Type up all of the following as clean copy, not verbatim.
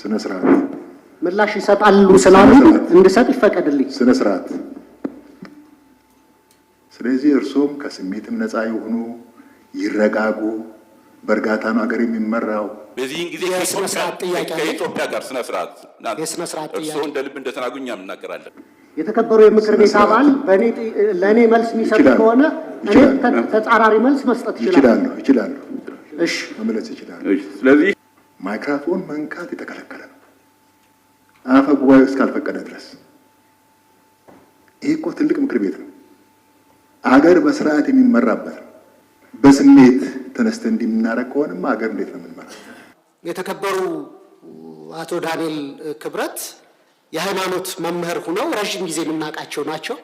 ስነ ስርዓት ምላሽ ይሰጣሉ ስላሉ እንድሰጥ ይፈቀድልኝ። ስነ ስርዓት። ስለዚህ እርሶም ከስሜትም ነፃ ይሁኑ፣ ይረጋጉ። በእርጋታ ነው ሀገር የሚመራው። በዚህን ጊዜ ከኢትዮጵያ ጋር ስነ ስርዓት እርሶ እንደ ልብ እንደተናጉኛ እናገራለን። የተከበሩ የምክር ቤት አባል ለእኔ መልስ የሚሰጥ ከሆነ እኔ ተጻራሪ መልስ መስጠት ይችላሉ። እሺ መመለስ ይችላሉ። ስለዚህ ማይክሮፎን መንካት የተከለከለ ነው አፈ ጉባኤው እስካልፈቀደ ድረስ። ይሄ እኮ ትልቅ ምክር ቤት ነው። አገር በስርዓት የሚመራበት ነው። በስሜት ተነስተን እንዲምናረግ ከሆነማ አገር እንዴት ነው የምንመራው? የተከበሩ አቶ ዳንኤል ክብረት የሃይማኖት መምህር ሆነው ረጅም ጊዜ የምናውቃቸው ናቸው።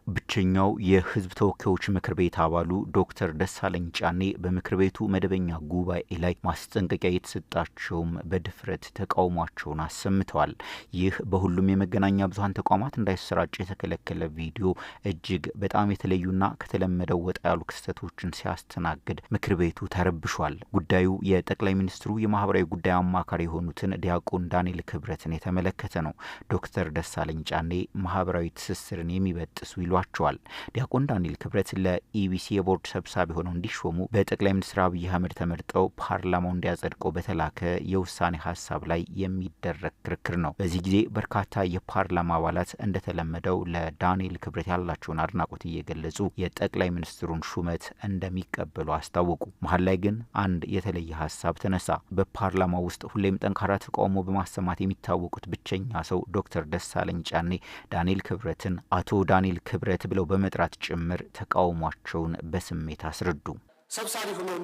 ብቸኛው የህዝብ ተወካዮች ምክር ቤት አባሉ ዶክተር ደሳለኝ ጫኔ በምክር ቤቱ መደበኛ ጉባኤ ላይ ማስጠንቀቂያ የተሰጣቸውም በድፍረት ተቃውሟቸውን አሰምተዋል። ይህ በሁሉም የመገናኛ ብዙሃን ተቋማት እንዳይሰራጭ የተከለከለ ቪዲዮ እጅግ በጣም የተለዩና ከተለመደው ወጣ ያሉ ክስተቶችን ሲያስተናግድ ምክር ቤቱ ተረብሿል። ጉዳዩ የጠቅላይ ሚኒስትሩ የማህበራዊ ጉዳይ አማካሪ የሆኑትን ዲያቆን ዳንኤል ክብረትን የተመለከተ ነው። ዶክተር ደሳለኝ ጫኔ ማህበራዊ ትስስርን የሚበጥሱ ይሏቸዋል። ዲያቆን ዳንኤል ክብረት ለኢቢሲ የቦርድ ሰብሳቢ ሆነው እንዲሾሙ በጠቅላይ ሚኒስትር አብይ አህመድ ተመርጠው ፓርላማው እንዲያጸድቀው በተላከ የውሳኔ ሀሳብ ላይ የሚደረግ ክርክር ነው። በዚህ ጊዜ በርካታ የፓርላማ አባላት እንደተለመደው ለዳንኤል ክብረት ያላቸውን አድናቆት እየገለጹ የጠቅላይ ሚኒስትሩን ሹመት እንደሚቀበሉ አስታወቁ። መሀል ላይ ግን አንድ የተለየ ሀሳብ ተነሳ። በፓርላማው ውስጥ ሁሌም ጠንካራ ተቃውሞ በማሰማት የሚታወቁት ብቸኛ ሰው ዶክተር ደሳለኝ ጫኔ ዳንኤል ክብረትን አቶ ዳንኤል ክብረት ብለው በመጥራት ጭምር ተቃውሟቸውን በስሜት አስረዱ። ሰብሳቢ ሆነው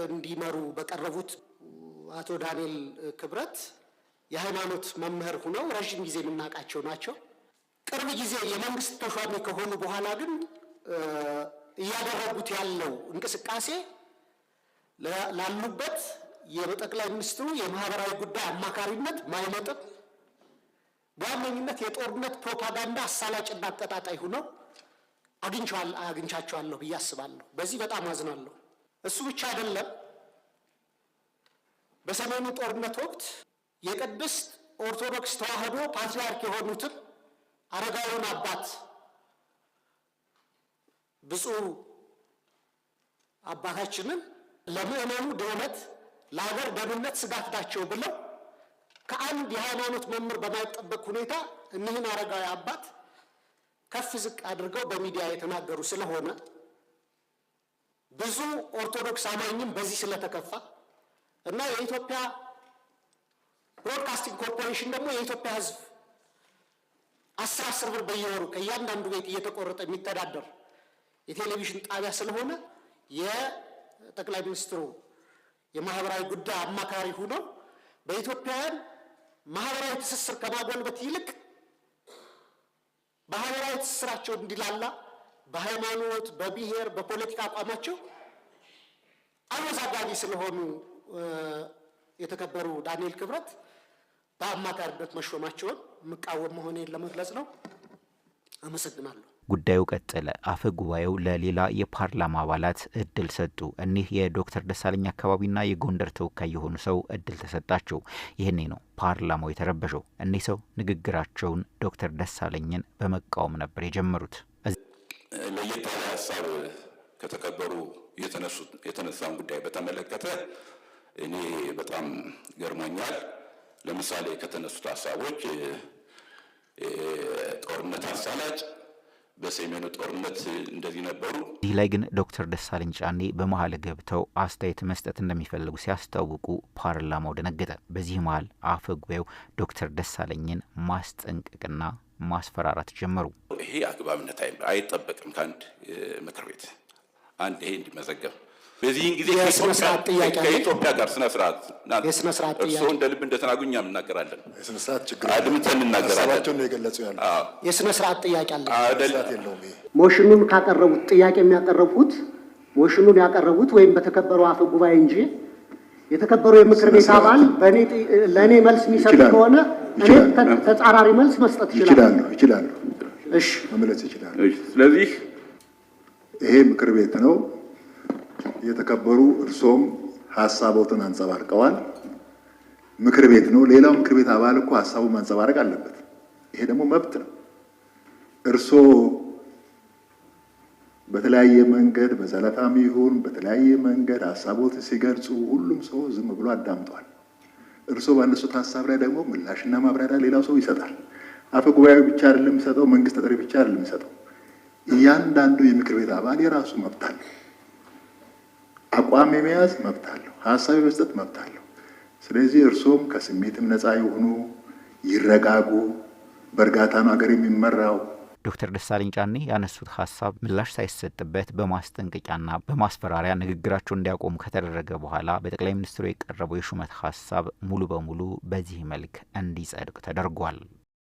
እንዲመሩ በቀረቡት አቶ ዳንኤል ክብረት የሃይማኖት መምህር ሆነው ረጅም ጊዜ የምናውቃቸው ናቸው። ቅርብ ጊዜ የመንግስት ተሿሚ ከሆኑ በኋላ ግን እያደረጉት ያለው እንቅስቃሴ ላሉበት የጠቅላይ ሚኒስትሩ የማህበራዊ ጉዳይ አማካሪነት ማይመጥን በዋነኝነት የጦርነት ፕሮፓጋንዳ አሳላጭና አቀጣጣይ ሆነው አግኝቻቸዋለሁ ብዬ አስባለሁ። በዚህ በጣም አዝናለሁ። እሱ ብቻ አይደለም። በሰሜኑ ጦርነት ወቅት የቅድስት ኦርቶዶክስ ተዋሕዶ ፓትርያርክ የሆኑትን አረጋዊውን አባት ብፁዕ አባታችንን ለምዕመኑ ድህነት፣ ለሀገር ደህንነት ስጋት ናቸው ብለው ከአንድ የሃይማኖት መምህር በማይጠበቅ ሁኔታ እኒህን አረጋዊ አባት ከፍ ዝቅ አድርገው በሚዲያ የተናገሩ ስለሆነ ብዙ ኦርቶዶክስ አማኝም በዚህ ስለተከፋ እና የኢትዮጵያ ብሮድካስቲንግ ኮርፖሬሽን ደግሞ የኢትዮጵያ ሕዝብ 10 ብር በየወሩ ከእያንዳንዱ ቤት እየተቆረጠ የሚተዳደር የቴሌቪዥን ጣቢያ ስለሆነ የጠቅላይ ሚኒስትሩ የማህበራዊ ጉዳይ አማካሪ ሆነው በኢትዮጵያውያን ማህበራዊ ትስስር ከማጎልበት ይልቅ ማህበራዊ ትስስራቸው እንዲላላ በሃይማኖት፣ በብሔር፣ በፖለቲካ አቋማቸው አወዛጋቢ ስለሆኑ የተከበሩ ዳንኤል ክብረት በአማካሪነት መሾማቸውን መቃወም መሆኔን ለመግለጽ ነው። አመሰግናለሁ። ጉዳዩ ቀጠለ። አፈ ጉባኤው ለሌላ የፓርላማ አባላት እድል ሰጡ። እኒህ የዶክተር ደሳለኝ አካባቢና የጎንደር ተወካይ የሆኑ ሰው እድል ተሰጣቸው። ይህኔ ነው ፓርላማው የተረበሸው። እኒህ ሰው ንግግራቸውን ዶክተር ደሳለኝን በመቃወም ነበር የጀመሩት። ለየት ያለ ሀሳብ ከተከበሩ የተነሳን ጉዳይ በተመለከተ እኔ በጣም ገርሞኛል። ለምሳሌ ከተነሱት ሀሳቦች ጦርነት አሳላጭ በሰሜኑ ጦርነት እንደዚህ ነበሩ። ይህ ላይ ግን ዶክተር ደሳለኝ ጫኔ በመሀል ገብተው አስተያየት መስጠት እንደሚፈልጉ ሲያስታውቁ ፓርላማው ደነገጠ። በዚህ መሀል አፈ ጉባኤው ዶክተር ደሳለኝን ማስጠንቀቅና ማስፈራራት ጀመሩ። ይሄ አግባብነት አይጠበቅም ከአንድ ምክር ቤት አንድ ይሄ እንዲመዘገብ በዚህን ጊዜ ከኢትዮጵያ ጋር ስነ ስርዓት እርስዎ እንደ ልብ እንደተናጉኛ እናገራለን። የስነ ስርዓት ችግር አድምጠን እናገራለን። ሀሳባቸውን ነው የገለጹ ያለው። የስነ ስርዓት ጥያቄ አለ የለውም። ሞሽኑን ካቀረቡት ጥያቄ የሚያቀርቡት ሞሽኑን ያቀረቡት ወይም በተከበሩ አፈ ጉባኤ እንጂ የተከበሩ የምክር ቤት አባል ለእኔ መልስ የሚሰጥ ከሆነ እኔ ተጻራሪ መልስ መስጠት ይችላሉ። እሺ መመለስ ይችላሉ። ስለዚህ ይሄ ምክር ቤት ነው። የተከበሩ እርሶም ሀሳቦትን አንጸባርቀዋል። ምክር ቤት ነው። ሌላው ምክር ቤት አባል እኮ ሀሳቡን ማንጸባረቅ አለበት። ይሄ ደግሞ መብት ነው። እርስዎ በተለያየ መንገድ በዘለፋም ይሁን በተለያየ መንገድ ሀሳቦት ሲገልጹ ሁሉም ሰው ዝም ብሎ አዳምጧል። እርስዎ ባነሱት ሀሳብ ላይ ደግሞ ምላሽና ማብራሪያ ሌላው ሰው ይሰጣል። አፈ ጉባኤው ብቻ አይደለም የሚሰጠው፣ መንግስት ተጠሪ ብቻ አይደለም የሚሰጠው። እያንዳንዱ የምክር ቤት አባል የራሱ መብት አለው። አቋም የመያዝ መብት አለው። ሀሳብ የመስጠት መብት አለው። ስለዚህ እርስዎም ከስሜትም ነፃ የሆኑ ይረጋጉ። በእርጋታ ነው ሀገር የሚመራው። ዶክተር ደሳለኝ ጫኔ ያነሱት ሀሳብ ምላሽ ሳይሰጥበት በማስጠንቀቂያና በማስፈራሪያ ንግግራቸውን እንዲያቆሙ ከተደረገ በኋላ በጠቅላይ ሚኒስትሩ የቀረበው የሹመት ሀሳብ ሙሉ በሙሉ በዚህ መልክ እንዲጸድቅ ተደርጓል።